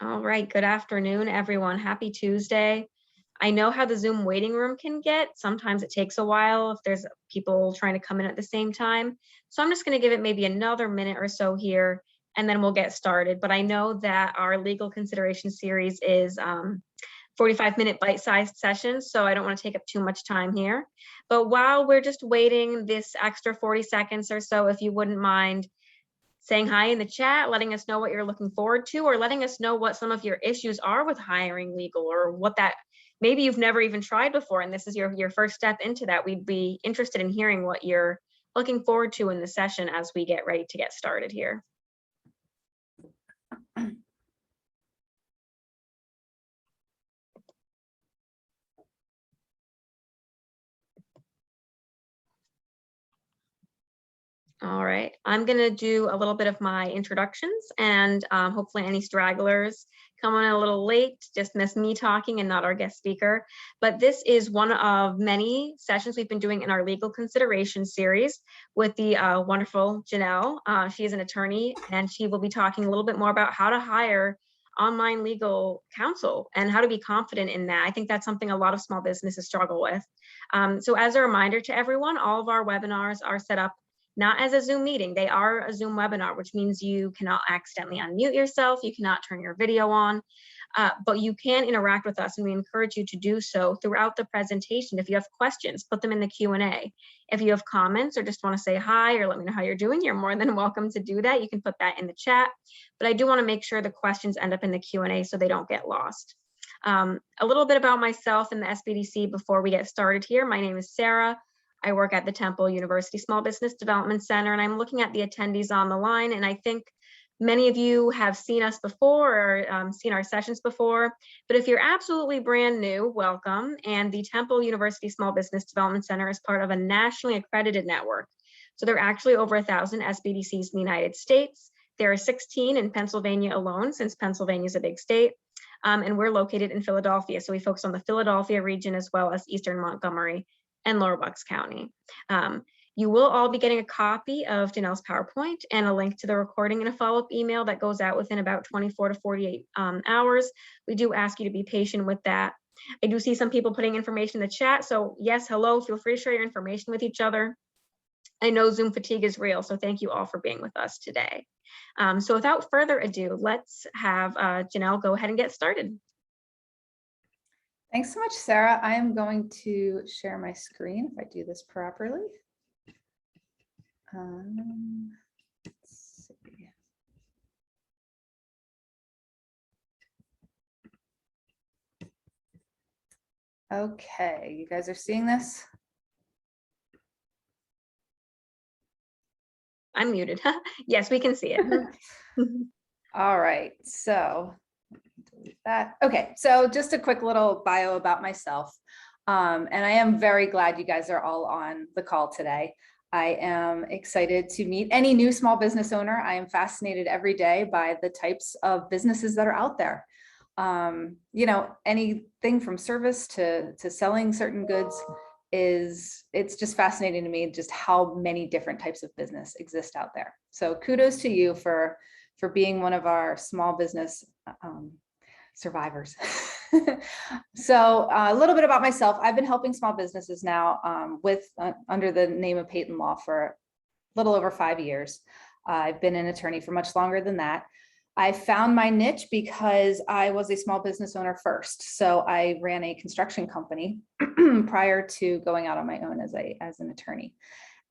All right, good afternoon, everyone. Happy Tuesday. I know how the Zoom waiting room can get. Sometimes it takes a while if there's people trying to come in at the same time. So I'm just going to give it maybe another minute or so here, and then we'll get started. But I know that our legal consideration series is 45-minute bite-sized sessions, so I don't want to take up too much time here. But while we're just waiting this extra 40 seconds or so, if you wouldn't mind saying hi in the chat, letting us know what you're looking forward to, or letting us know what some of your issues are with hiring legal, or what that maybe you've never even tried before and this is your first step into that. We'd be interested in hearing what you're looking forward to in the session as we get ready to get started here. All right, I'm gonna do a little bit of my introductions, and hopefully any stragglers come on a little late, just miss me talking and not our guest speaker. But this is one of many sessions we've been doing in our legal consideration series with the wonderful Janelle. She is an attorney, and she will be talking a little bit more about how to hire online legal counsel and how to be confident in that. I think that's something a lot of small businesses struggle with. So as a reminder to everyone, all of our webinars are set up not as a Zoom meeting. They are a Zoom webinar, which means you cannot accidentally unmute yourself. You cannot turn your video on, but you can interact with us, and we encourage you to do so throughout the presentation. If you have questions, put them in the Q&A. If you have comments or just want to say hi or let me know how you're doing, you're more than welcome to do that. You can put that in the chat, but I do want to make sure the questions end up in the Q&A so they don't get lost. A little bit about myself and the SBDC before we get started here. My name is Sarah. I work at the Temple University Small Business Development Center, and I'm looking at the attendees on the line, and I think many of you have seen us before or seen our sessions before, but if you're absolutely brand new, welcome. And the Temple University Small Business Development Center is part of a nationally accredited network. So there are actually over 1,000 SBDCs in the United States. There are 16 in Pennsylvania alone, since Pennsylvania is a big state. And we're located in Philadelphia. So we focus on the Philadelphia region as well as Eastern Montgomery and Lower Bucks County. You will all be getting a copy of Janelle's PowerPoint and a link to the recording in a follow-up email that goes out within about 24 to 48 hours. We do ask you to be patient with that. I do see some people putting information in the chat. So yes, hello, feel free to share your information with each other. I know Zoom fatigue is real, so thank you all for being with us today. So without further ado, let's have Janelle go ahead and get started. Thanks so much, Sarah. I am going to share my screen if I do this properly. Let's see. Okay, you guys are seeing this? I'm muted. Yes, we can see it. All right, so delete that. Okay, so just a quick little bio about myself. And I am very glad you guys are all on the call today. I am excited to meet any new small business owner. I am fascinated every day by the types of businesses that are out there. You know, anything from service to selling certain goods it's just fascinating to me just how many different types of business exist out there. So kudos to you for being one of our small business survivors. So a little bit about myself. I've been helping small businesses now under the name of Peyton Law for a little over 5 years. I've been an attorney for much longer than that. I found my niche because I was a small business owner first. So I ran a construction company prior to going out on my own as an attorney.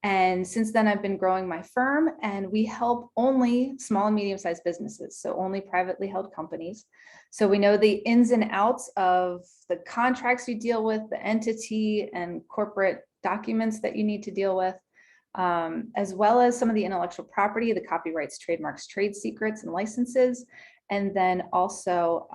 And since then, I've been growing my firm, and we help only small and medium-sized businesses, so only privately held companies. So we know the ins and outs of the contracts you deal with, the entity and corporate documents that you need to deal with, as well as some of the intellectual property, the copyrights, trademarks, trade secrets, and licenses, and then also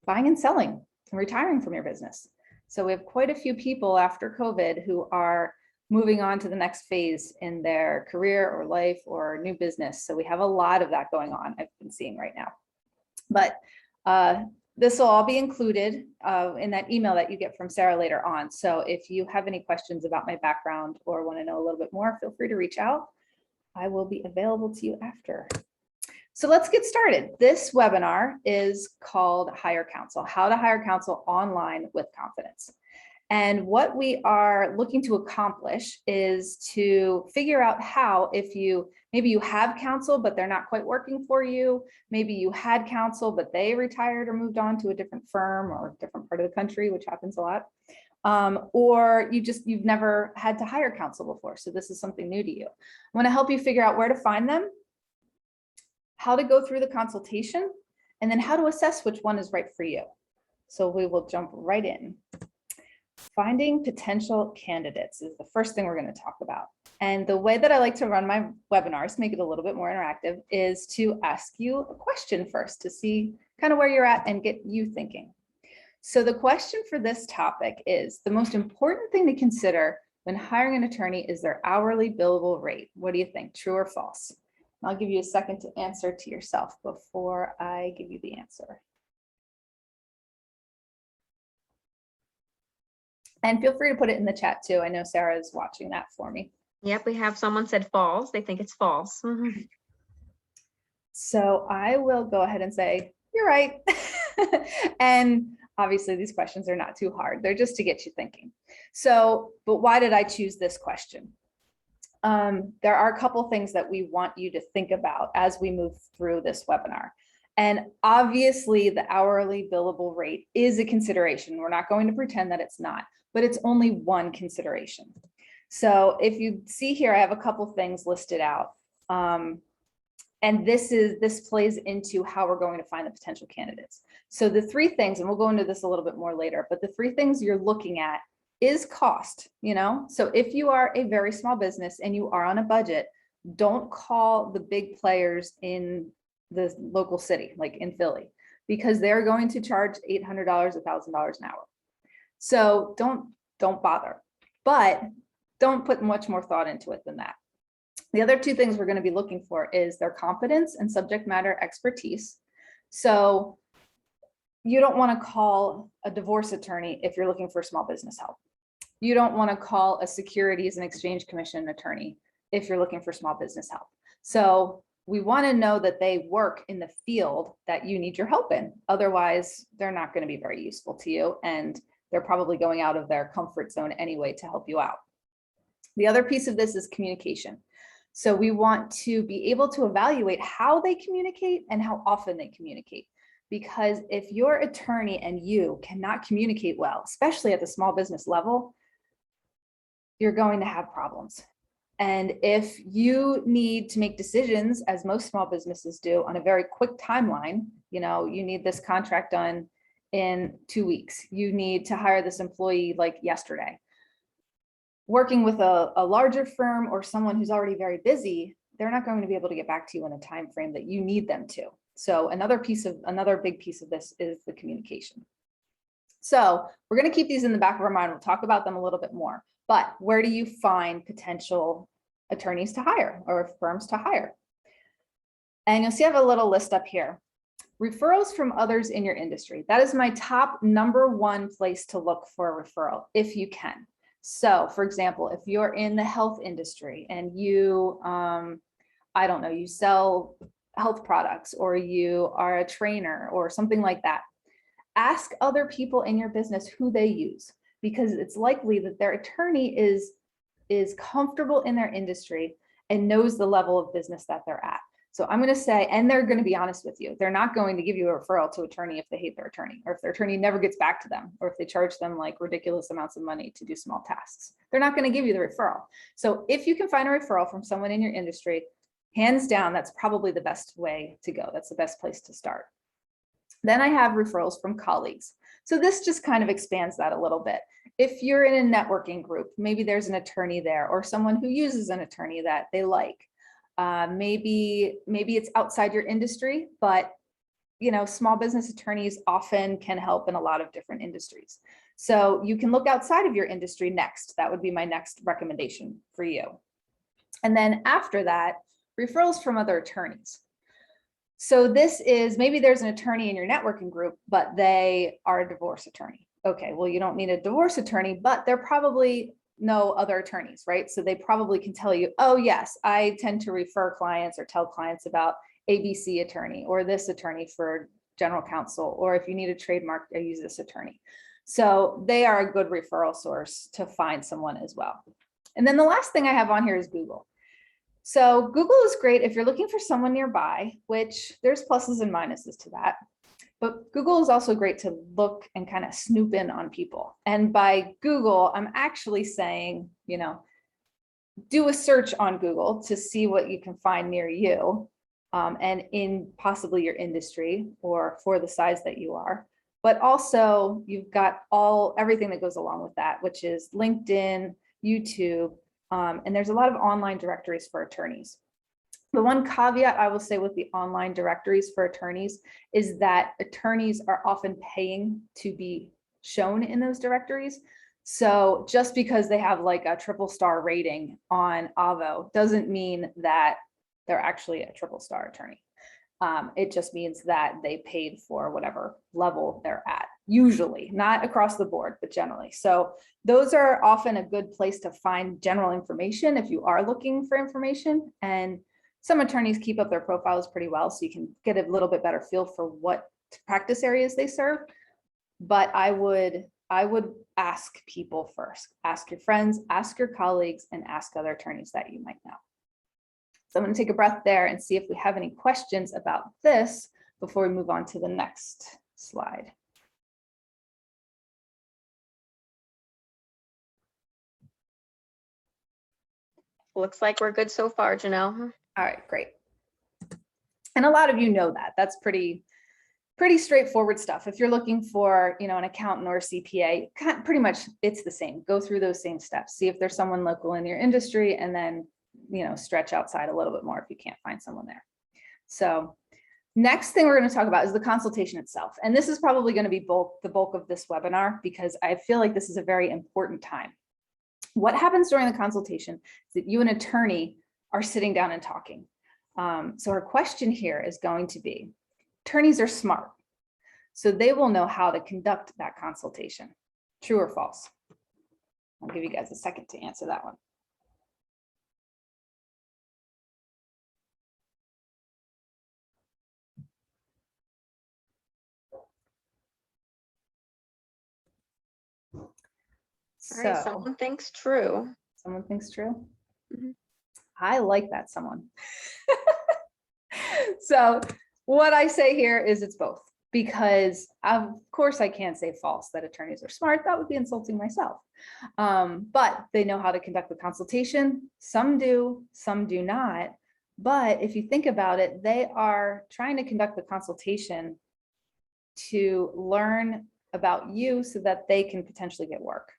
buying and selling and retiring from your business. So we have quite a few people after COVID who are moving on to the next phase in their career or life or new business. So we have a lot of that going on, I've been seeing right now. But this will all be included in that email that you get from Sarah later on. So if you have any questions about my background or want to know a little bit more, feel free to reach out. I will be available to you after. So let's get started. This webinar is called Hire Counsel, How to Hire Counsel Online with Confidence. And what we are looking to accomplish is to figure out how, if maybe you have counsel, but they're not quite working for you. Maybe you had counsel, but they retired or moved on to a different firm or a different part of the country, which happens a lot. Or you've never had to hire counsel before. So this is something new to you. I want to help you figure out where to find them, how to go through the consultation, and then how to assess which one is right for you. So we will jump right in. Finding potential candidates is the first thing we're going to talk about. And the way that I like to run my webinars, make it a little bit more interactive, is to ask you a question first to see kind of where you're at and get you thinking. So the question for this topic is, the most important thing to consider when hiring an attorney is their hourly billable rate. What do you think, true or false? I'll give you a second to answer to yourself before I give you the answer. And feel free to put it in the chat too. I know Sarah is watching that for me. Yep, we have someone said false. They think it's false. So I will go ahead and say, you're right. And obviously these questions are not too hard. They're just to get you thinking. So, but why did I choose this question? There are a couple things that we want you to think about as we move through this webinar. And obviously the hourly billable rate is a consideration. We're not going to pretend that it's not, but it's only one consideration. So if you see here, I have a couple things listed out. And this plays into how we're going to find the potential candidates. So the three things, and we'll go into this a little bit more later, but the three things you're looking at is cost, So if you are a very small business and you are on a budget, don't call the big players in the local city, like in Philly, because they're going to charge $800, $1,000 an hour. So don't bother, but don't put much more thought into it than that. The other two things we're going to be looking for is their competence and subject matter expertise. So you don't want to call a divorce attorney if you're looking for small business help. You don't want to call a Securities and Exchange Commission attorney if you're looking for small business help. So we want to know that they work in the field that you need your help in. Otherwise, they're not going to be very useful to you, and they're probably going out of their comfort zone anyway to help you out. The other piece of this is communication. So we want to be able to evaluate how they communicate and how often they communicate. Because if your attorney and you cannot communicate well, especially at the small business level, you're going to have problems. And if you need to make decisions, as most small businesses do, on a very quick timeline, you need this contract done in 2 weeks. You need to hire this employee like yesterday. Working with a larger firm or someone who's already very busy, they're not going to be able to get back to you in a time frame that you need them to. So another big piece of this is the communication. So we're going to keep these in the back of our mind. We'll talk about them a little bit more. But where do you find potential attorneys to hire or firms to hire? And you'll see I have a little list up here. Referrals from others in your industry. That is my top #1 place to look for a referral, if you can. So for example, if you're in the health industry and you, I don't know, you sell health products or you are a trainer or something like that, ask other people in your business who they use, because it's likely that their attorney is comfortable in their industry and knows the level of business that they're at. So I'm going to say, and they're going to be honest with you, they're not going to give you a referral to attorney if they hate their attorney, or if their attorney never gets back to them, or if they charge them like ridiculous amounts of money to do small tasks. They're not going to give you the referral. So if you can find a referral from someone in your industry, hands down, that's probably the best way to go. That's the best place to start. Then I have referrals from colleagues. So this just kind of expands that a little bit. If you're in a networking group, maybe there's an attorney there or someone who uses an attorney that they like. Maybe it's outside your industry, but small business attorneys often can help in a lot of different industries. So you can look outside of your industry next. That would be my next recommendation for you. And then after that, referrals from other attorneys. So this is, maybe there's an attorney in your networking group, but they are a divorce attorney. Okay, well, you don't need a divorce attorney, but they're probably know other attorneys, right? So they probably can tell you, oh yes, I tend to refer clients or tell clients about ABC attorney or this attorney for general counsel, or if you need a trademark, I use this attorney. So they are a good referral source to find someone as well. And then the last thing I have on here is Google. So Google is great if you're looking for someone nearby, which there's pluses and minuses to that. But Google is also great to look and kind of snoop in on people. And by Google, I'm actually saying, do a search on Google to see what you can find near you, and in possibly your industry or for the size that you are. But also you've got everything that goes along with that, which is LinkedIn, YouTube, and there's a lot of online directories for attorneys. The one caveat I will say with the online directories for attorneys is that attorneys are often paying to be shown in those directories. So just because they have like a triple-star rating on Avvo doesn't mean that they're actually a triple-star attorney. It just means that they paid for whatever level they're at, usually, not across the board, but generally. So those are often a good place to find general information if you are looking for information. And some attorneys keep up their profiles pretty well, so you can get a little bit better feel for what practice areas they serve. But I would ask people first. Ask your friends, ask your colleagues, and ask other attorneys that you might know. So I'm going to take a breath there and see if we have any questions about this before we move on to the next slide. Looks like we're good so far, Janelle. All right, great. And a lot of you know that. That's pretty straightforward stuff. If you're looking for, an accountant or a CPA, pretty much it's the same. Go through those same steps. See if there's someone local in your industry, and then stretch outside a little bit more if you can't find someone there. So next thing we're going to talk about is the consultation itself. And this is probably going to be the bulk of this webinar, because I feel like this is a very important time. What happens during the consultation is that you and an attorney are sitting down and talking. So our question here is going to be, attorneys are smart, so they will know how to conduct that consultation. True or false? I'll give you guys a second to answer that one. All right, someone thinks true. Someone thinks true? Mm-hmm. I like that someone. So what I say here is it's both, because of course I can't say false that attorneys are smart. That would be insulting myself. But they know how to conduct the consultation. Some do, some do not. But if you think about it, they are trying to conduct the consultation to learn about you so that they can potentially get work.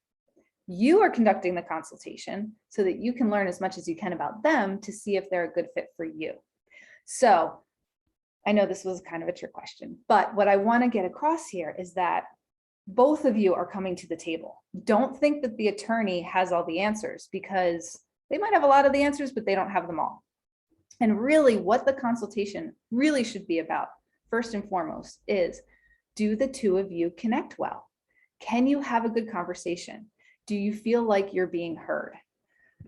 You are conducting the consultation so that you can learn as much as you can about them to see if they're a good fit for you. So I know this was kind of a trick question, but what I want to get across here is that both of you are coming to the table. Don't think that the attorney has all the answers, because they might have a lot of the answers, but they don't have them all. And really what the consultation really should be about, first and foremost, is, do the two of you connect well? Can you have a good conversation? Do you feel like you're being heard?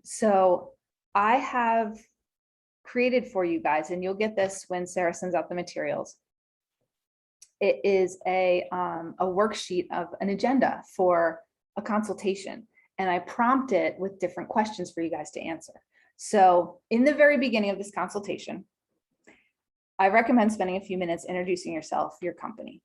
So I have created for you guys, and you'll get this when Sarah sends out the materials. It is a worksheet of an agenda for a consultation, and I prompt it with different questions for you guys to answer. So in the very beginning of this consultation, I recommend spending a few minutes introducing yourself, your company.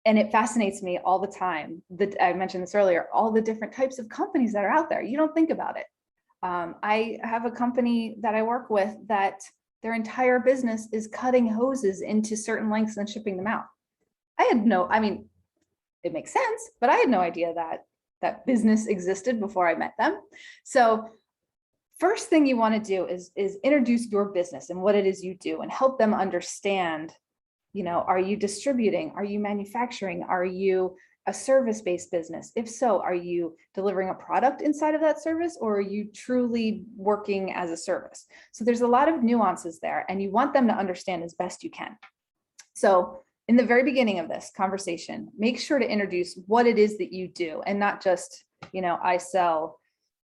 And it fascinates me all the time that I mentioned this earlier, all the different types of companies that are out there. You don't think about it. I have a company that I work with that their entire business is cutting hoses into certain lengths and shipping them out. It makes sense, but I had no idea that that business existed before I met them. So first thing you want to do is introduce your business and what it is you do, and help them understand, are you distributing? Are you manufacturing? Are you a service-based business? If so, are you delivering a product inside of that service, or are you truly working as a service? So there's a lot of nuances there, and you want them to understand as best you can. So in the very beginning of this conversation, make sure to introduce what it is that you do, and not just, I sell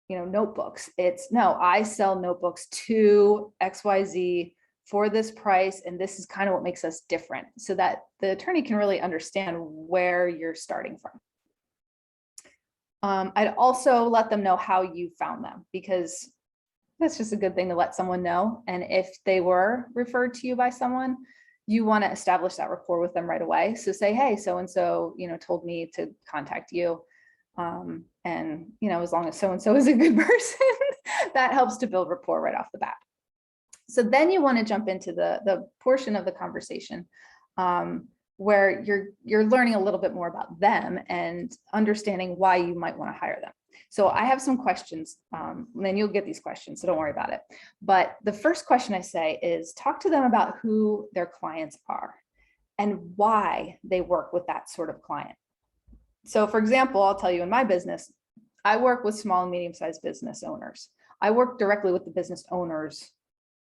notebooks. It's no, I sell notebooks to XYZ for this price, and this is kind of what makes us different, so that the attorney can really understand where you're starting from. I'd also let them know how you found them, because that's just a good thing to let someone know. And if they were referred to you by someone, you want to establish that rapport with them right away. So say, hey, so-and-so, told me to contact you. And, as long as so-and-so is a good person, that helps to build rapport right off the bat. So then you want to jump into the portion of the conversation where you're learning a little bit more about them and understanding why you might want to hire them. So I have some questions, and then you'll get these questions, so don't worry about it. But the first question I say is talk to them about who their clients are and why they work with that sort of client. So for example, I'll tell you, in my business, I work with small and medium-sized business owners. I work directly with the business owners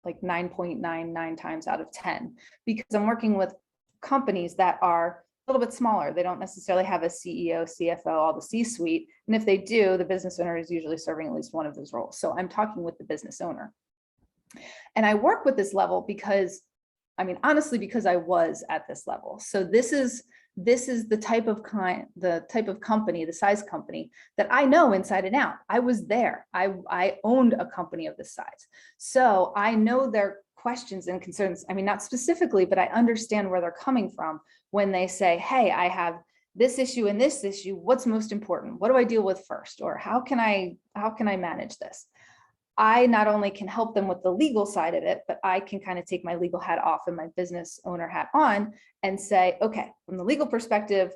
like 9.99 times out of 10, because I'm working with companies that are a little bit smaller. They don't necessarily have a CEO, CFO, all the C-suite. And if they do, the business owner is usually serving at least one of those roles. So I'm talking with the business owner. And I work with this level because, honestly, because I was at this level. So this is the type of client, the type of company, the size company that I know inside and out. I was there. I owned a company of this size. So I know their questions and concerns. Not specifically, but I understand where they're coming from when they say, hey, I have this issue and this issue. What's most important? What do I deal with first? Or how can I manage this? I not only can help them with the legal side of it, but I can kind of take my legal hat off and my business owner hat on and say, okay, from the legal perspective,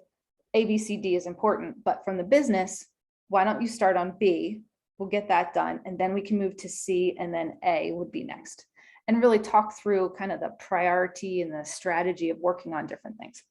A, B, C, D is important, but from the business, why don't you start on B? We'll get that done. And then we can move to C, and then A would be next. And really talk through kind of the priority and the strategy of working on different things.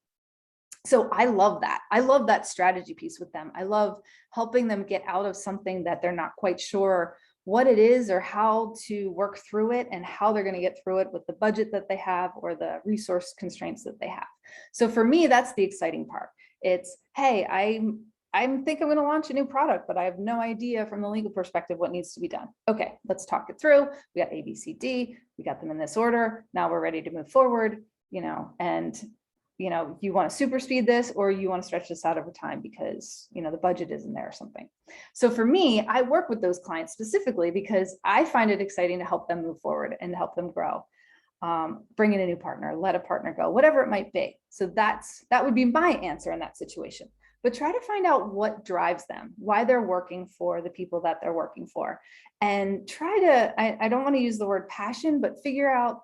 So I love that. I love that strategy piece with them. I love helping them get out of something that they're not quite sure what it is or how to work through it, and how they're going to get through it with the budget that they have or the resource constraints that they have. So for me, that's the exciting part. It's, hey, I think I'm going to launch a new product, but I have no idea from the legal perspective what needs to be done. Okay, let's talk it through. We got A, B, C, D. We got them in this order. Now we're ready to move forward, and you want to super speed this, or you want to stretch this out over time because, the budget isn't there or something. So for me, I work with those clients specifically because I find it exciting to help them move forward and help them grow. Bring in a new partner, let a partner go, whatever it might be. So that would be my answer in that situation. But try to find out what drives them, why they're working for the people that they're working for. And try to, I don't want to use the word passion, but figure out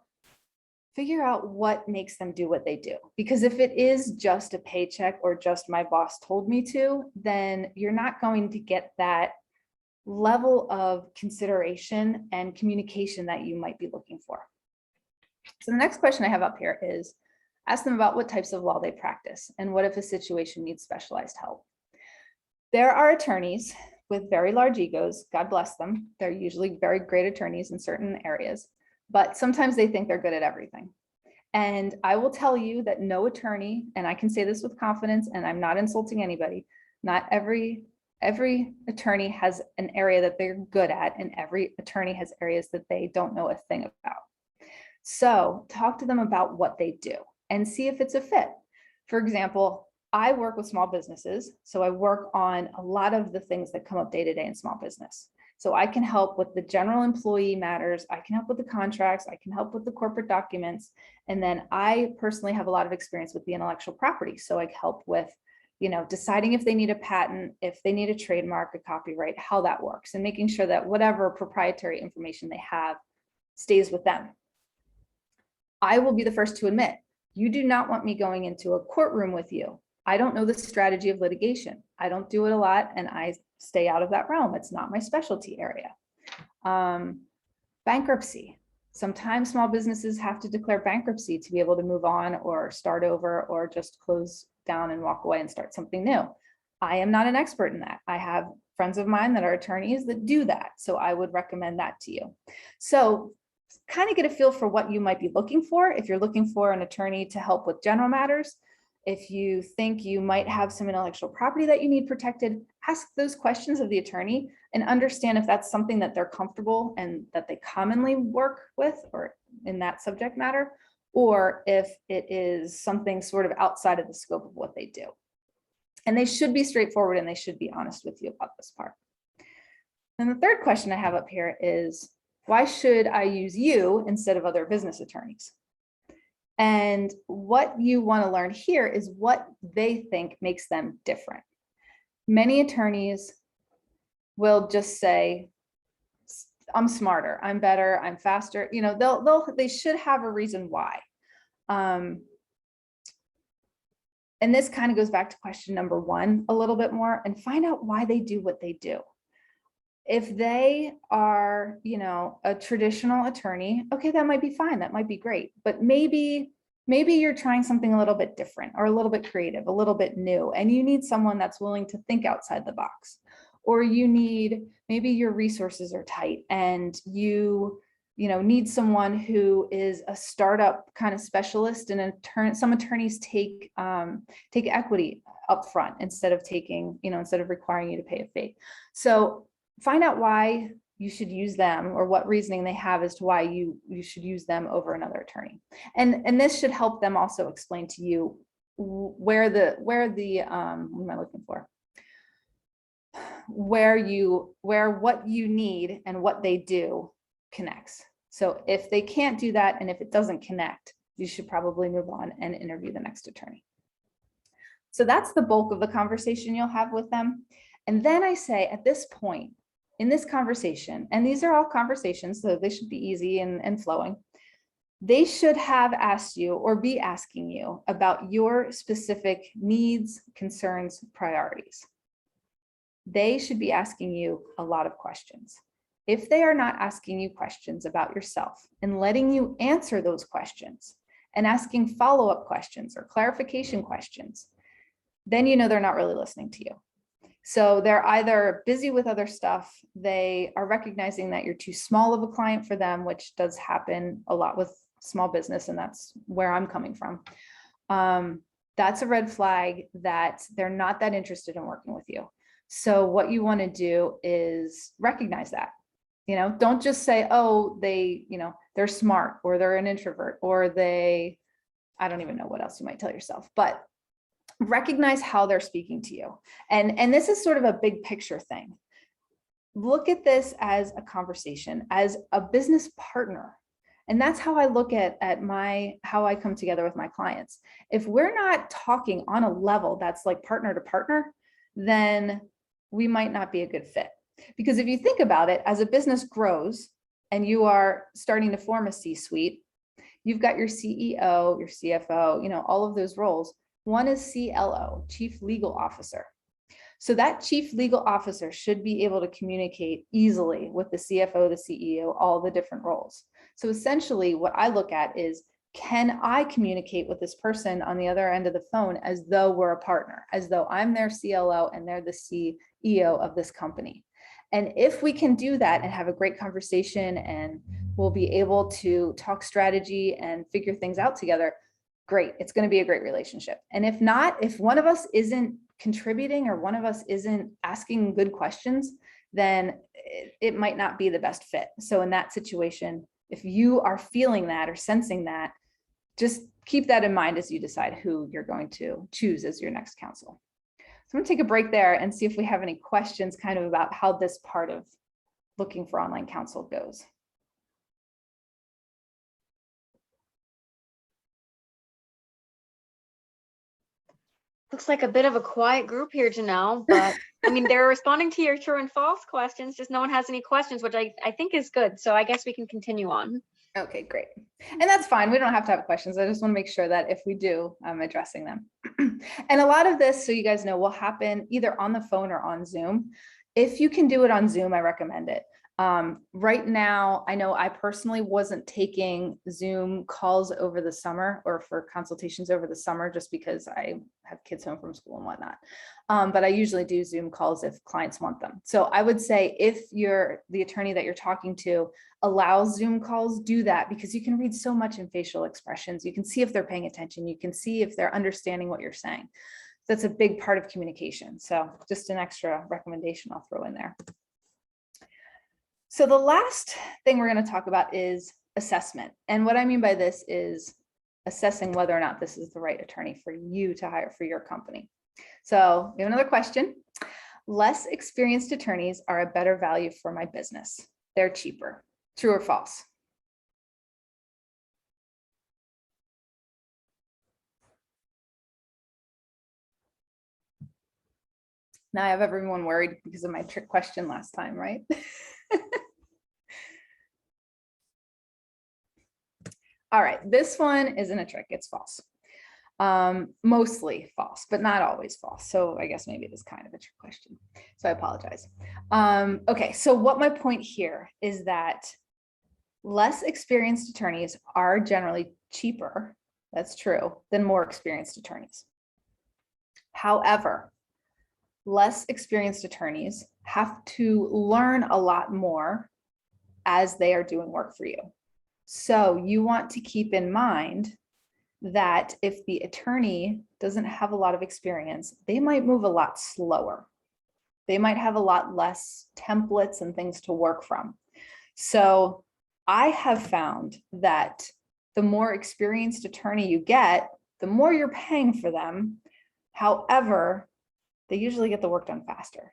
what makes them do what they do. Because if it is just a paycheck or just my boss told me to, then you're not going to get that level of consideration and communication that you might be looking for. So the next question I have up here is, ask them about what types of law they practice and what if a situation needs specialized help. There are attorneys with very large egos, God bless them. They're usually very great attorneys in certain areas, but sometimes they think they're good at everything. And I will tell you that no attorney, and I can say this with confidence, and I'm not insulting anybody, not every attorney has an area that they're good at, and every attorney has areas that they don't know a thing about. So talk to them about what they do and see if it's a fit. For example, I work with small businesses, so I work on a lot of the things that come up day to day in small business. So I can help with the general employee matters, I can help with the contracts, I can help with the corporate documents, and then I personally have a lot of experience with the intellectual property. So I help with, deciding if they need a patent, if they need a trademark, a copyright, how that works, and making sure that whatever proprietary information they have stays with them. I will be the first to admit, you do not want me going into a courtroom with you. I don't know the strategy of litigation. I don't do it a lot, and I stay out of that realm. It's not my specialty area. Bankruptcy. Sometimes small businesses have to declare bankruptcy to be able to move on or start over or just close down and walk away and start something new. I am not an expert in that. I have friends of mine that are attorneys that do that. So I would recommend that to you. So kind of get a feel for what you might be looking for. If you're looking for an attorney to help with general matters, If you think you might have some intellectual property that you need protected, ask those questions of the attorney and understand if that's something that they're comfortable and that they commonly work with or in that subject matter, or if it is something sort of outside of the scope of what they do. And they should be straightforward and they should be honest with you about this part. And the third question I have up here is, why should I use you instead of other business attorneys? And what you want to learn here is what they think makes them different. Many attorneys will just say, I'm smarter, I'm better, I'm faster. You know, they should have a reason why. And this kind of goes back to question number one a little bit more, and find out why they do what they do. If they are, you know, a traditional attorney, okay, that might be fine. That might be great. But maybe you're trying something a little bit different or a little bit creative, a little bit new, and you need someone that's willing to think outside the box. Or you need, maybe your resources are tight and you need someone who is a startup kind of specialist, and some attorneys take equity up front instead of requiring you to pay a fee. So find out why you should use them, or what reasoning they have as to why you should use them over another attorney. And this should help them also explain to you where what you need and what they do connects. So if they can't do that, and if it doesn't connect, you should probably move on and interview the next attorney. So that's the bulk of the conversation you'll have with them. And then I say, at this point in this conversation, and these are all conversations, so they should be easy and flowing, they should have asked you or be asking you about your specific needs, concerns, priorities. They should be asking you a lot of questions. If they are not asking you questions about yourself and letting you answer those questions and asking follow-up questions or clarification questions, then you know they're not really listening to you. So they're either busy with other stuff, they are recognizing that you're too small of a client for them, which does happen a lot with small business, and that's where I'm coming from. That's a red flag that they're not that interested in working with you. So what you want to do is recognize that. Don't just say, oh, they're smart, or they're an introvert, or I don't even know what else you might tell yourself, but recognize how they're speaking to you. And this is sort of a big picture thing. Look at this as a conversation, as a business partner. And that's how I look at how I come together with my clients. If we're not talking on a level that's like partner to partner, then we might not be a good fit. Because if you think about it, as a business grows and you are starting to form a C-suite, you've got your CEO, your CFO, all of those roles. One is CLO, Chief Legal Officer. So that Chief Legal Officer should be able to communicate easily with the CFO, the CEO, all the different roles. So essentially what I look at is, can I communicate with this person on the other end of the phone as though we're a partner, as though I'm their CLO and they're the CEO of this company? And if we can do that and have a great conversation, and we'll be able to talk strategy and figure things out together, great, it's going to be a great relationship. And if not, if one of us isn't contributing or one of us isn't asking good questions, then it might not be the best fit. So in that situation, if you are feeling that or sensing that, just keep that in mind as you decide who you're going to choose as your next counsel. So I'm going to take a break there and see if we have any questions kind of about how this part of looking for online counsel goes. Looks like a bit of a quiet group here, Janelle, but I mean, they're responding to your true and false questions, just no one has any questions, which I think is good. So I guess we can continue on. Okay, great. And that's fine. We don't have to have questions. I just want to make sure that if we do, I'm addressing them. And a lot of this, so you guys know, will happen either on the phone or on Zoom. If you can do it on Zoom, I recommend it. Right now, I know I personally wasn't taking Zoom calls over the summer or for consultations over the summer, just because I have kids home from school and whatnot. But I usually do Zoom calls if clients want them. So I would say if the attorney that you're talking to allows Zoom calls, do that, because you can read so much in facial expressions. You can see if they're paying attention. You can see if they're understanding what you're saying. That's a big part of communication. So just an extra recommendation I'll throw in there. So the last thing we're going to talk about is assessment. And what I mean by this is assessing whether or not this is the right attorney for you to hire for your company. So we have another question. Less experienced attorneys are a better value for my business. They're cheaper. True or false? Now I have everyone worried because of my trick question last time, right? All right, this one isn't a trick, it's false. Mostly false, but not always false. So I guess maybe it is kind of a trick question. So I apologize. Okay, so what my point here is that less experienced attorneys are generally cheaper, that's true, than more experienced attorneys. However, less experienced attorneys have to learn a lot more as they are doing work for you. So you want to keep in mind that if the attorney doesn't have a lot of experience, they might move a lot slower. They might have a lot less templates and things to work from. So I have found that the more experienced attorney you get, the more you're paying for them. However, they usually get the work done faster.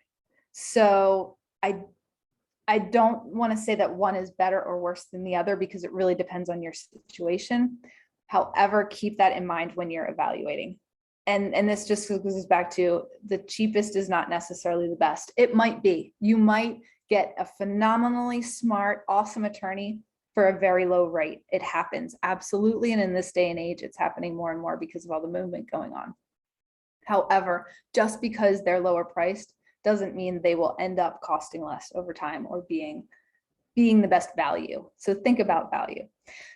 So I don't want to say that one is better or worse than the other, because it really depends on your situation. However, keep that in mind when you're evaluating. And this just goes back to the cheapest is not necessarily the best. It might be. You might get a phenomenally smart, awesome attorney for a very low rate. It happens, absolutely. And in this day and age, it's happening more and more because of all the movement going on. However, just because they're lower priced doesn't mean they will end up costing less over time or being the best value. So think about value.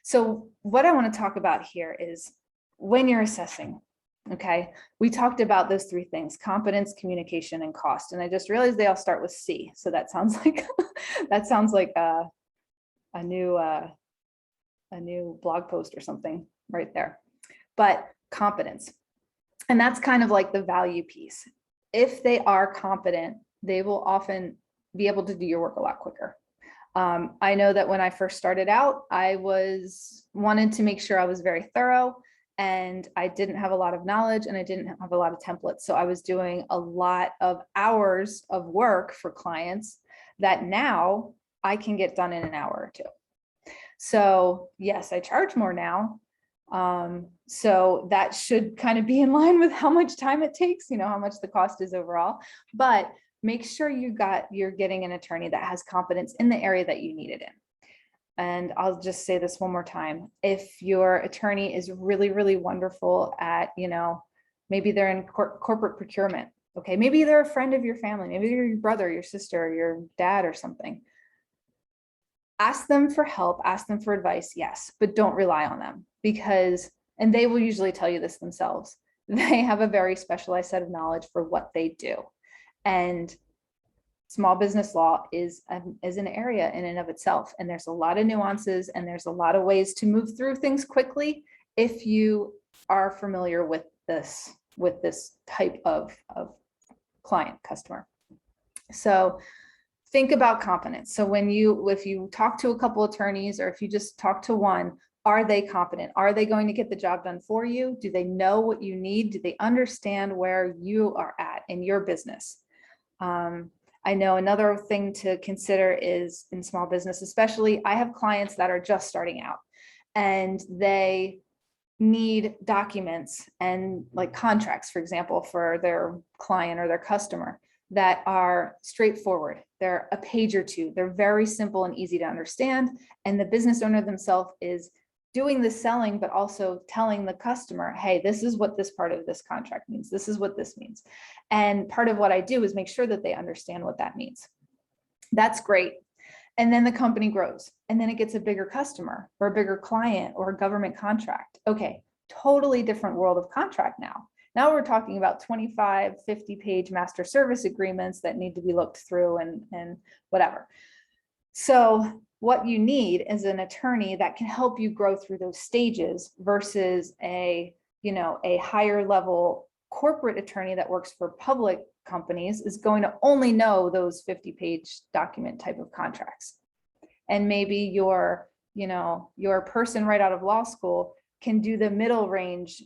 So what I want to talk about here is when you're assessing, okay, we talked about those three things: competence, communication, and cost. And I just realized they all start with C. So that sounds like a new blog post or something right there. But competence, and that's kind of like the value piece. If they are competent, they will often be able to do your work a lot quicker. I know that when I first started out, I wanted to make sure I was very thorough, and I didn't have a lot of knowledge and I didn't have a lot of templates. So I was doing a lot of hours of work for clients that now I can get done in an hour or two. So yes, I charge more now. So that should kind of be in line with how much time it takes, how much the cost is overall, but make sure you're getting an attorney that has competence in the area that you need it in. And I'll just say this one more time. If your attorney is really, really wonderful at, maybe they're in corporate procurement. Okay. Maybe they're a friend of your family. Maybe they're your brother, your sister, your dad or something. Ask them for help, ask them for advice, yes, but don't rely on them, and they will usually tell you this themselves, they have a very specialized set of knowledge for what they do. And small business law is an area in and of itself. And there's a lot of nuances and there's a lot of ways to move through things quickly if you are familiar with this type of client, customer. So think about competence. So if you talk to a couple attorneys, or if you just talk to one, are they competent? Are they going to get the job done for you? Do they know what you need? Do they understand where you are at in your business? I know another thing to consider is in small business, especially, I have clients that are just starting out and they need documents and like contracts, for example, for their client or their customer that are straightforward. They're a page or two. They're very simple and easy to understand. And the business owner themselves is doing the selling, but also telling the customer, hey, this is what this part of this contract means. This is what this means. And part of what I do is make sure that they understand what that means. That's great. And then the company grows, and then it gets a bigger customer or a bigger client or a government contract. Okay, totally different world of contract now. Now we're talking about 25, 50-page master service agreements that need to be looked through and whatever. So what you need is an attorney that can help you grow through those stages versus a higher level corporate attorney that works for public companies is going to only know those 50-page document type of contracts. And maybe your person right out of law school can do the middle range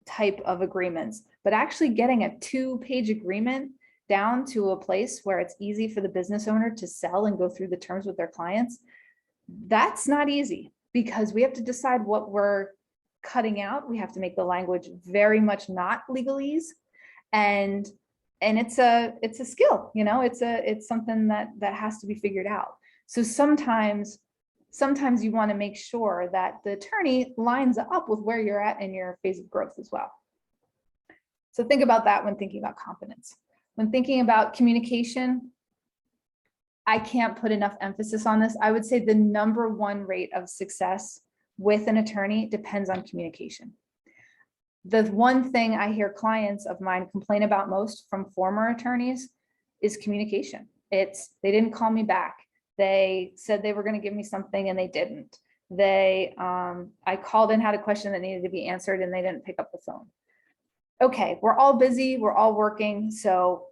type of agreements, but actually getting a 2-page agreement down to a place where it's easy for the business owner to sell and go through the terms with their clients, that's not easy, because we have to decide what we're cutting out. We have to make the language very much not legalese, and it's a skill, it's something that has to be figured out. So sometimes you want to make sure that the attorney lines up with where you're at in your phase of growth as well. So think about that when thinking about competence. When thinking about communication, I can't put enough emphasis on this. I would say the #1 rate of success with an attorney depends on communication. The one thing I hear clients of mine complain about most from former attorneys is communication. They didn't call me back. They said they were going to give me something and they didn't. I called and had a question that needed to be answered and they didn't pick up the phone. Okay, we're all busy, we're all working, so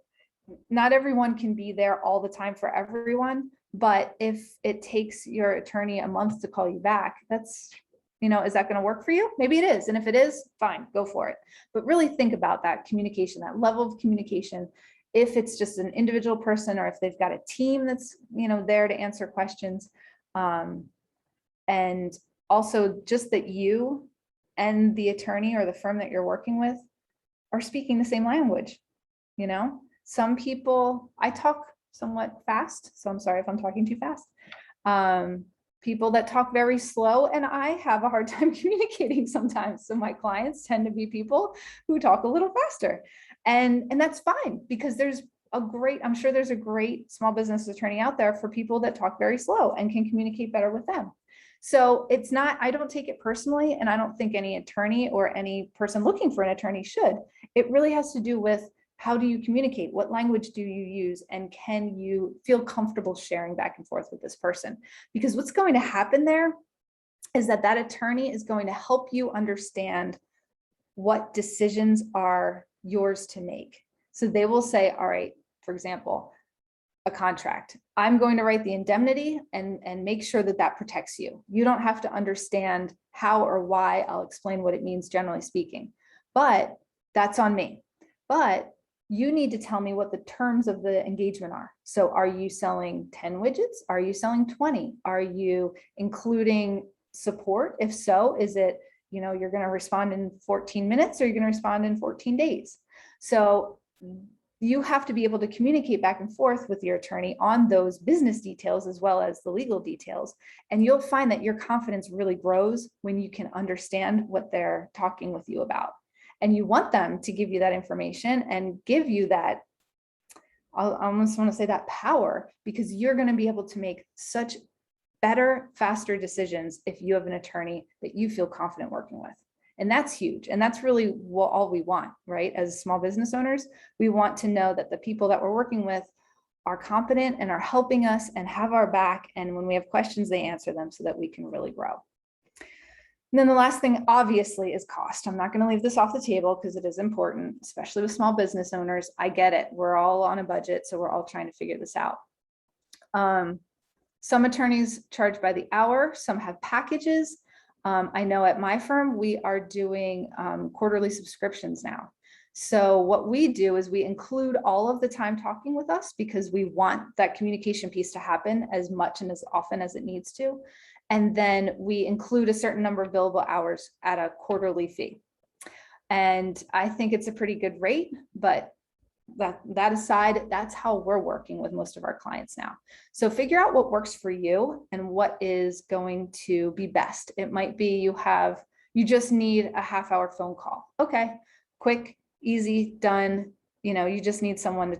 not everyone can be there all the time for everyone, but if it takes your attorney a month to call you back, is that going to work for you? Maybe it is, and if it is, fine, go for it. But really think about that communication, that level of communication. If it's just an individual person or if they've got a team that's there to answer questions, and also just that you and the attorney or the firm that you're working with are speaking the same language. Some people, I talk somewhat fast, so I'm sorry if I'm talking too fast. People that talk very slow, and I have a hard time communicating sometimes. So my clients tend to be people who talk a little faster, and that's fine, because I'm sure there's a great small business attorney out there for people that talk very slow and can communicate better with them. So I don't take it personally, and I don't think any attorney or any person looking for an attorney should. It really has to do with, how do you communicate? What language do you use? And can you feel comfortable sharing back and forth with this person? Because what's going to happen there is that attorney is going to help you understand what decisions are yours to make. So they will say, all right, for example, a contract, I'm going to write the indemnity and make sure that protects you. You don't have to understand how or why. I'll explain what it means, generally speaking, but that's on me. But you need to tell me what the terms of the engagement are. So are you selling 10 widgets? Are you selling 20? Are you including support? If so, is it, you're going to respond in 14 minutes or you're going to respond in 14 days? So you have to be able to communicate back and forth with your attorney on those business details as well as the legal details. And you'll find that your confidence really grows when you can understand what they're talking with you about. And you want them to give you that information and give you that, I almost want to say that power, because you're going to be able to make such better, faster decisions if you have an attorney that you feel confident working with. And that's huge. And that's really all we want, right? As small business owners, we want to know that the people that we're working with are competent and are helping us and have our back. And when we have questions, they answer them so that we can really grow. And then the last thing, obviously, is cost. I'm not going to leave this off the table because it is important, especially with small business owners. I get it. We're all on a budget, so we're all trying to figure this out. Some attorneys charge by the hour. Some have packages. I know at my firm, we are doing quarterly subscriptions now. So what we do is we include all of the time talking with us because we want that communication piece to happen as much and as often as it needs to. And then we include a certain number of billable hours at a quarterly fee. And I think it's a pretty good rate, but that aside, that's how we're working with most of our clients now. So figure out what works for you and what is going to be best. It might be you just need a half-hour phone call. Okay, quick, easy, done. You just need someone to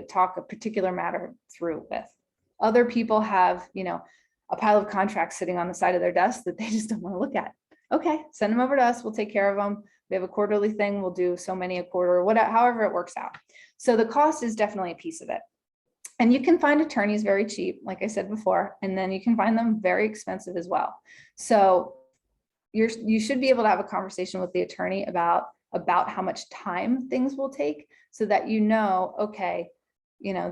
talk a particular matter through with. Other people have, a pile of contracts sitting on the side of their desk that they just don't want to look at. Okay, send them over to us. We'll take care of them. We have a quarterly thing. We'll do so many a quarter, whatever, however it works out. So the cost is definitely a piece of it. And you can find attorneys very cheap, like I said before, and then you can find them very expensive as well. So you should be able to have a conversation with the attorney about how much time things will take, so that okay,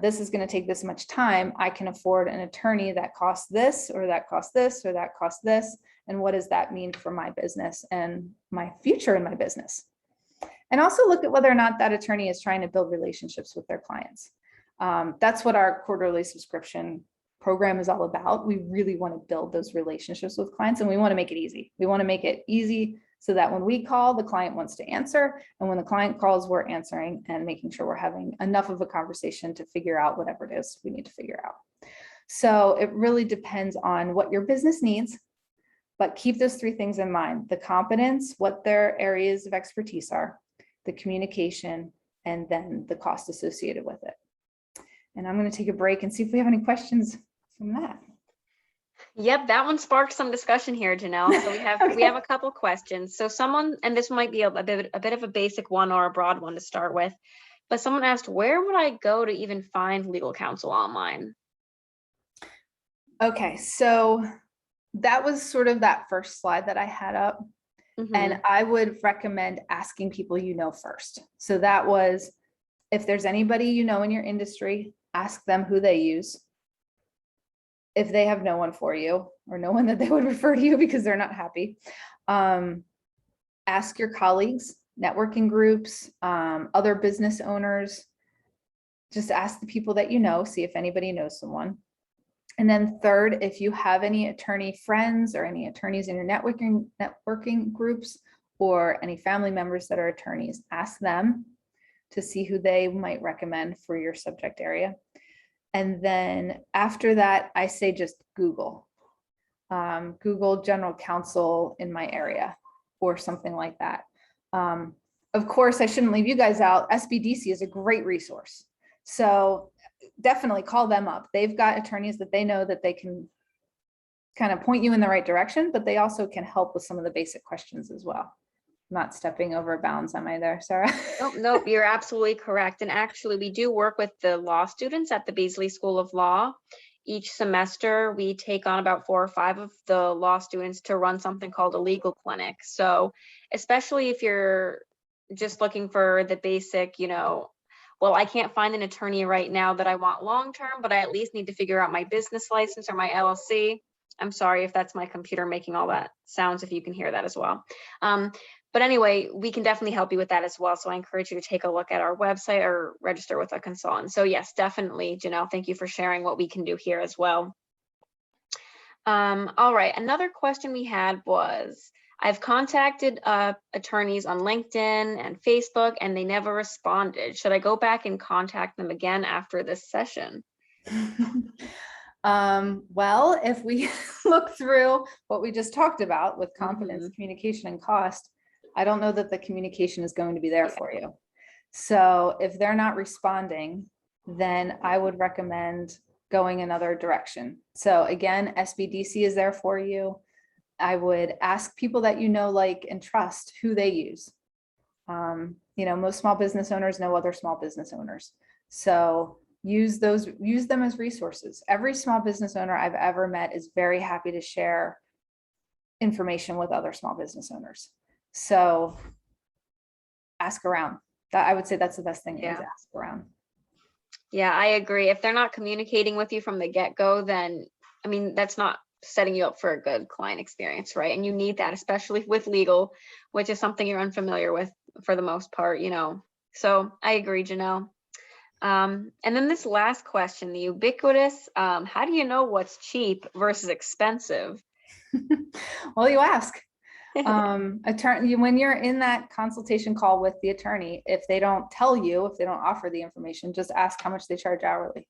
this is going to take this much time. I can afford an attorney that costs this, or that costs this, or that costs this. And what does that mean for my business and my future in my business? And also look at whether or not that attorney is trying to build relationships with their clients. That's what our quarterly subscription program is all about. We really want to build those relationships with clients, and we want to make it easy. We want to make it easy so that when we call, the client wants to answer. And when the client calls, we're answering and making sure we're having enough of a conversation to figure out whatever it is we need to figure out. So it really depends on what your business needs, but keep those three things in mind: the competence, what their areas of expertise are, the communication, and then the cost associated with it. And I'm going to take a break and see if we have any questions from that. Yep, that one sparked some discussion here, Janelle. So we have Okay. we have a couple questions. So someone, and this might be a bit of a basic one or a broad one to start with, but someone asked, where would I go to even find legal counsel online? Okay, so that was sort of that first slide that I had up. And I would recommend asking people first. So that was, if there's anybody in your industry, ask them who they use. If they have no one for you, or no one that they would refer to you because they're not happy, ask your colleagues, networking groups, other business owners. Just ask the people that see if anybody knows someone. And then third, if you have any attorney friends or any attorneys in your networking groups, or any family members that are attorneys, ask them to see who they might recommend for your subject area. And then after that, I say just Google general counsel in my area or something like that. Of course, I shouldn't leave you guys out. SBDC is a great resource. So definitely call them up. They've got attorneys that they know that they can kind of point you in the right direction, but they also can help with some of the basic questions as well. I'm not stepping over bounds, am I there, Sarah? Nope, you're absolutely correct. And actually, we do work with the law students at the Beasley School of Law. Each semester, we take on about 4 or 5 of the law students to run something called a legal clinic. So especially if you're just looking for the basic, well, I can't find an attorney right now that I want long-term, but I at least need to figure out my business license or my LLC. I'm sorry if that's my computer making all that sounds, if you can hear that as well. But anyway, we can definitely help you with that as well. So I encourage you to take a look at our website or register with a consultant. So yes, definitely, Janelle, thank you for sharing what we can do here as well. All right, another question we had was, I've contacted attorneys on LinkedIn and Facebook, and they never responded. Should I go back and contact them again after this session? Well, if we look through what we just talked about with competence, communication, and cost, I don't know that the communication is going to be there for you. So if they're not responding, then I would recommend going another direction. So again, SBDC is there for you. I would ask people that like, and trust who they use. Most small business owners know other small business owners. So use them as resources. Every small business owner I've ever met is very happy to share information with other small business owners. So ask around. I would say that's the best thing, is ask around. Yeah, I agree. If they're not communicating with you from the get-go, then, that's not setting you up for a good client experience, right? And you need that, especially with legal, which is something you're unfamiliar with for the most part, So I agree, Janelle. And then this last question, the ubiquitous, how do you know what's cheap versus expensive? Well, you ask. Attorney, when you're in that consultation call with the attorney, if they don't tell you, if they don't offer the information, just ask how much they charge hourly.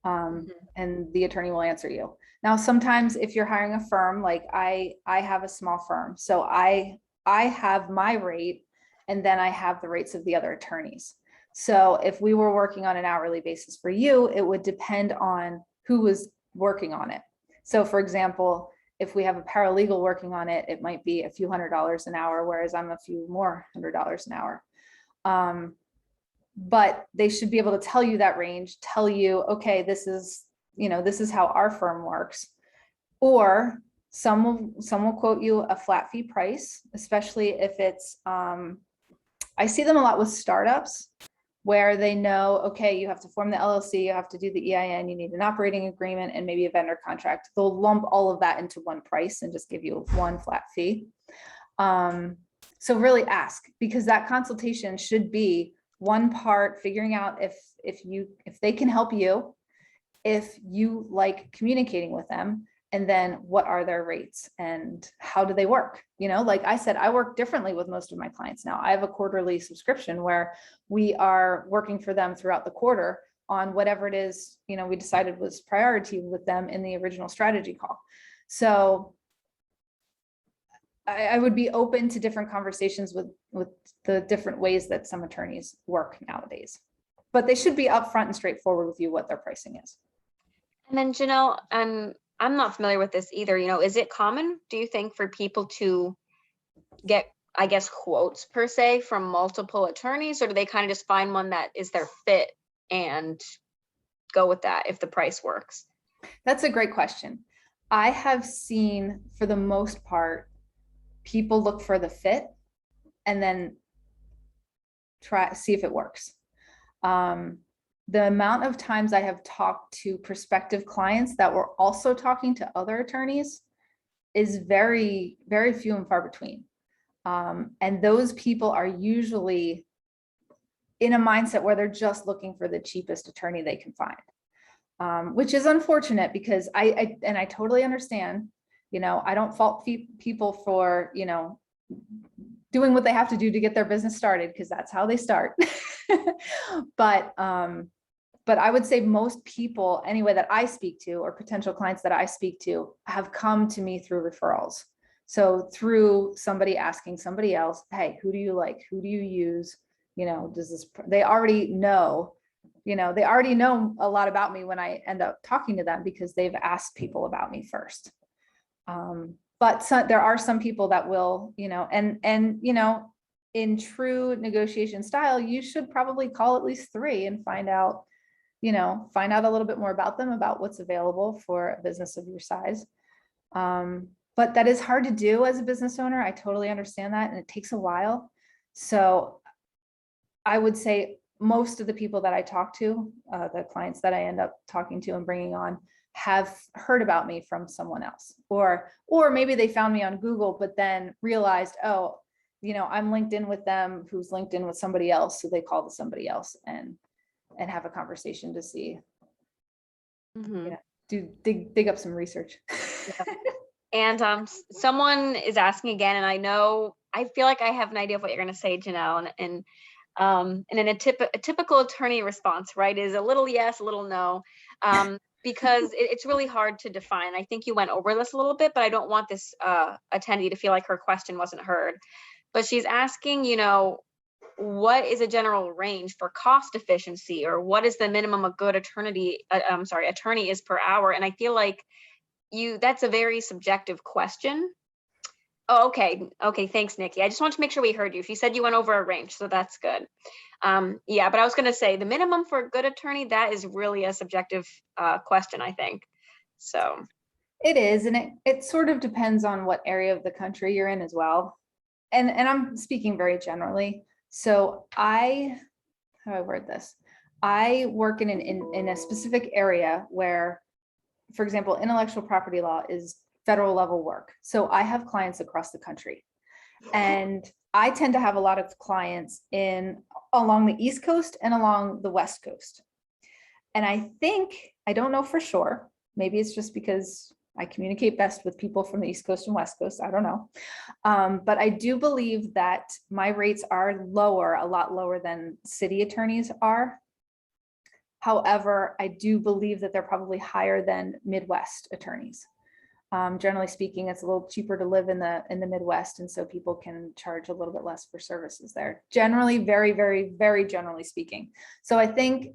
And the attorney will answer you. Now, sometimes if you're hiring a firm, like I have a small firm, so I have my rate, and then I have the rates of the other attorneys. So if we were working on an hourly basis for you, it would depend on who was working on it. So for example, if we have a paralegal working on it, it might be a few $100s an hour, whereas I'm a few more $100s an hour. But they should be able to tell you that range, tell you, okay, this is, this is how our firm works. Or some will quote you a flat fee price, especially if it's, I see them a lot with startups where they know, okay, you have to form the LLC, you have to do the EIN, you need an operating agreement and maybe a vendor contract. They'll lump all of that into one price and just give you one flat fee. So really ask, because that consultation should be one part figuring out if they can help you, if you like communicating with them, and then what are their rates and how do they work? Like I said, I work differently with most of my clients now. I have a quarterly subscription where we are working for them throughout the quarter on whatever it is, we decided was priority with them in the original strategy call. So I would be open to different conversations with the different ways that some attorneys work nowadays, but they should be upfront and straightforward with you what their pricing is. And then Janelle, I'm not familiar with this either. Is it common, do you think, for people to get, I guess, quotes per se from multiple attorneys, or do they kind of just find one that is their fit and go with that if the price works? That's a great question. I have seen, for the most part, people look for the fit and then see if it works. The amount of times I have talked to prospective clients that were also talking to other attorneys is very, very few and far between. And those people are usually in a mindset where they're just looking for the cheapest attorney they can find, which is unfortunate because I totally understand, I don't fault people for, doing what they have to do to get their business started, because that's how they start. But I would say most people anyway that I speak to, or potential clients that I speak to, have come to me through referrals. So through somebody asking somebody else, hey, who do you like? Who do you use? Does this, they already know a lot about me when I end up talking to them because they've asked people about me first. But there are some people that will, in true negotiation style, you should probably call at least 3 and find out a little bit more about them, about what's available for a business of your size. But that is hard to do as a business owner. I totally understand that. And it takes a while. So I would say most of the people that I talk to, the clients that I end up talking to and bringing on, have heard about me from someone else, or maybe they found me on Google, but then realized, oh, I'm linked in with them, who's linked in with somebody else. So they call to somebody else and have a conversation to see, dig up some research. Yeah. And someone is asking again, and I feel like I have an idea of what you're going to say, Janelle, and in a typical attorney response, right, is a little yes, a little no, because it's really hard to define. I think you went over this a little bit, but I don't want this attendee to feel like her question wasn't heard. But she's asking, what is a general range for cost efficiency, or what is the minimum a good attorney is per hour? And I feel like that's a very subjective question. Oh, okay. Thanks, Nikki. I just want to make sure we heard you. She said you went over a range, so that's good. Yeah, but I was going to say the minimum for a good attorney, that is really a subjective question, I think. So it is, and it sort of depends on what area of the country you're in as well. And I'm speaking very generally. So how do I word this? I work in a specific area where, for example, intellectual property law is federal level work. So I have clients across the country, and I tend to have a lot of clients along the East Coast and along the West Coast. And I don't know for sure, maybe it's just because I communicate best with people from the East Coast and West Coast, I don't know. But I do believe that my rates are a lot lower than city attorneys are. However, I do believe that they're probably higher than Midwest attorneys. Generally speaking, it's a little cheaper to live in the Midwest, and so people can charge a little bit less for services there. Generally, very, very, very generally speaking. So I think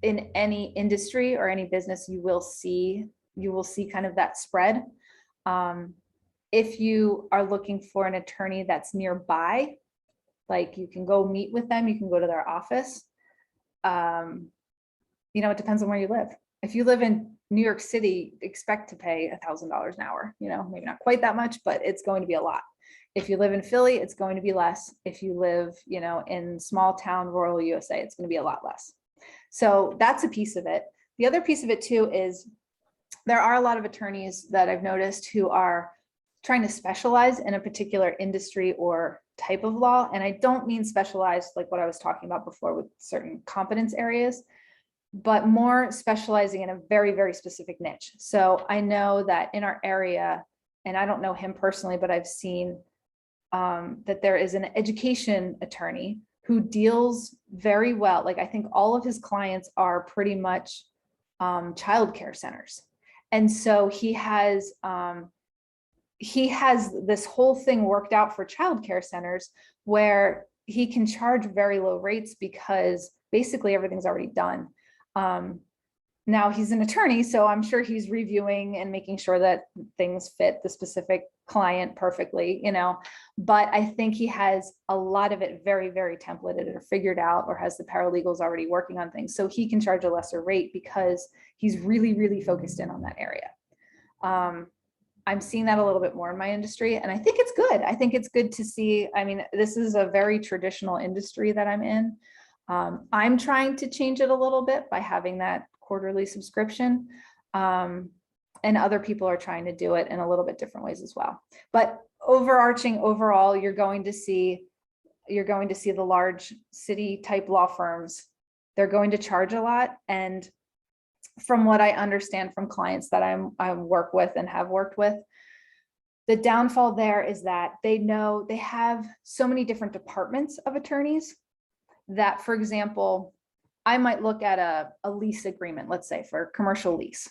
in any industry or any business, you will see kind of that spread. If you are looking for an attorney that's nearby, like you can go meet with them, you can go to their office. You know, it depends on where you live. If you live in New York City, expect to pay $1,000 an hour, you know, maybe not quite that much, but it's going to be a lot. If you live in Philly, it's going to be less. If you live, you know, in small town, rural USA, it's going to be a lot less. So that's a piece of it. The other piece of it too is there are a lot of attorneys that I've noticed who are trying to specialize in a particular industry or type of law. And I don't mean specialized like what I was talking about before with certain competence areas, but more specializing in a very, very specific niche. So I know that in our area, and I don't know him personally, but I've seen that there is an education attorney who deals very well. Like I think all of his clients are pretty much childcare centers. And so he has this whole thing worked out for childcare centers where he can charge very low rates because basically everything's already done. Now he's an attorney, so I'm sure he's reviewing and making sure that things fit the specific client perfectly, you know, but I think he has a lot of it very, very templated or figured out, or has the paralegals already working on things. So he can charge a lesser rate because he's really, really focused in on that area. I'm seeing that a little bit more in my industry, and I think it's good. I think it's good to see. I mean, this is a very traditional industry that I'm in. I'm trying to change it a little bit by having that quarterly subscription. And other people are trying to do it in a little bit different ways as well. But overall, you're going to see the large city type law firms. They're going to charge a lot. And from what I understand from clients that I work with and have worked with, the downfall there is that they know they have so many different departments of attorneys that, for example, I might look at a lease agreement, let's say for commercial lease,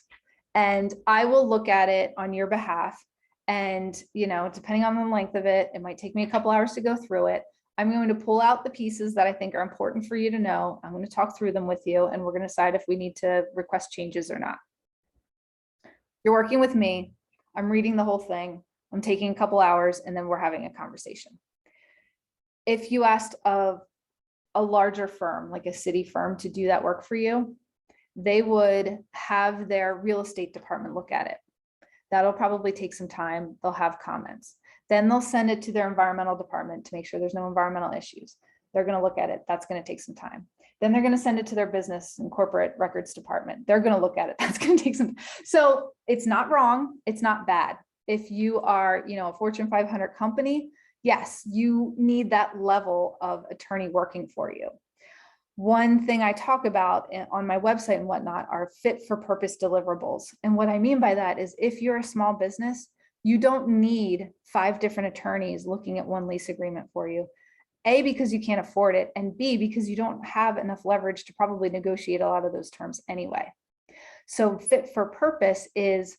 and I will look at it on your behalf. And, you know, depending on the length of it, it might take me a couple hours to go through it. I'm going to pull out the pieces that I think are important for you to know. I'm going to talk through them with you, and we're going to decide if we need to request changes or not. You're working with me. I'm reading the whole thing. I'm taking a couple hours, and then we're having a conversation. If you asked a larger firm, like a city firm, to do that work for you, they would have their real estate department look at it. That'll probably take some time. They'll have comments. Then they'll send it to their environmental department to make sure there's no environmental issues. They're going to look at it. That's going to take some time. Then they're going to send it to their business and corporate records department. They're going to look at it. That's going to take some. So it's not wrong. It's not bad. If you are, you know, a Fortune 500 company, yes, you need that level of attorney working for you. One thing I talk about on my website and whatnot are fit for purpose deliverables. And what I mean by that is if you're a small business, you don't need 5 different attorneys looking at one lease agreement for you. A, because you can't afford it, and B, because you don't have enough leverage to probably negotiate a lot of those terms anyway. So fit for purpose is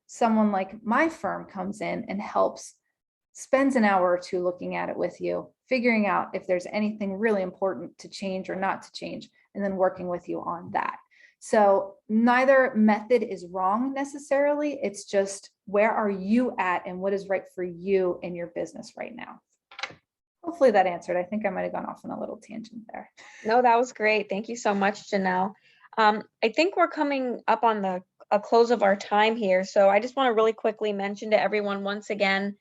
someone like my firm comes in and helps, spends an hour or two looking at it with you, figuring out if there's anything really important to change or not to change, and then working with you on that. So neither method is wrong necessarily. It's just, where are you at and what is right for you in your business right now? Hopefully that answered. I think I might have gone off on a little tangent there. No, that was great. Thank you so much, Janelle. I think we're coming up on a close of our time here. So I just want to really quickly mention to everyone once again,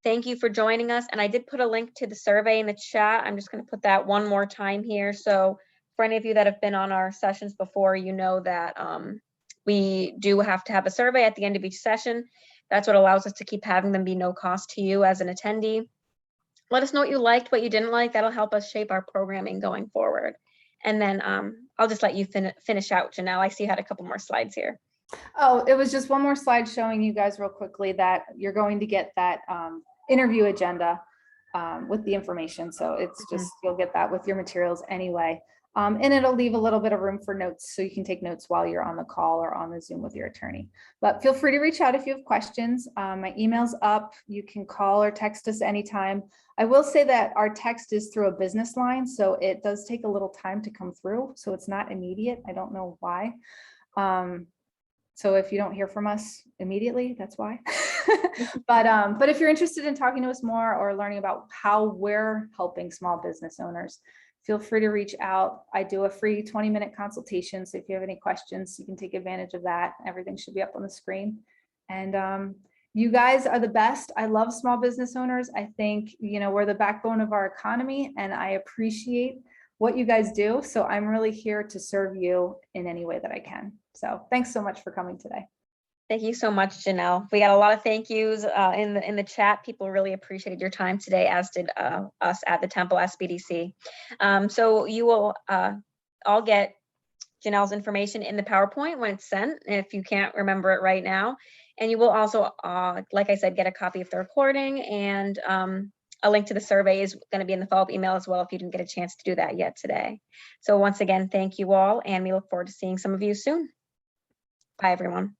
thank you for joining us. And I did put a link to the survey in the chat. I'm just going to put that one more time here. So for any of you that have been on our sessions before, you know that we do have to have a survey at the end of each session. That's what allows us to keep having them be no cost to you as an attendee. Let us know what you liked, what you didn't like. That'll help us shape our programming going forward. And then I'll just let you finish out, Janelle. I see you had a couple more slides here. Oh, it was just one more slide showing you guys real quickly that you're going to get that interview agenda with the information. So it's just, you'll get that with your materials anyway. And it'll leave a little bit of room for notes, so you can take notes while you're on the call or on the Zoom with your attorney. But feel free to reach out if you have questions. My email's up. You can call or text us anytime. I will say that our text is through a business line, so it does take a little time to come through. So it's not immediate. I don't know why. So if you don't hear from us immediately, that's why. But if you're interested in talking to us more or learning about how we're helping small business owners, feel free to reach out. I do a free 20-minute consultation. So if you have any questions, you can take advantage of that. Everything should be up on the screen. And you guys are the best. I love small business owners. I think, we're the backbone of our economy, and I appreciate what you guys do. So I'm really here to serve you in any way that I can. So thanks so much for coming today. Thank you so much, Janelle. We got a lot of thank yous in the chat. People really appreciated your time today, as did us at the Temple SBDC. So you will all get Janelle's information in the PowerPoint when it's sent, if you can't remember it right now. And you will also, like I said, get a copy of the recording, and a link to the survey is going to be in the follow-up email as well if you didn't get a chance to do that yet today. So once again, thank you all, and we look forward to seeing some of you soon. Bye, everyone.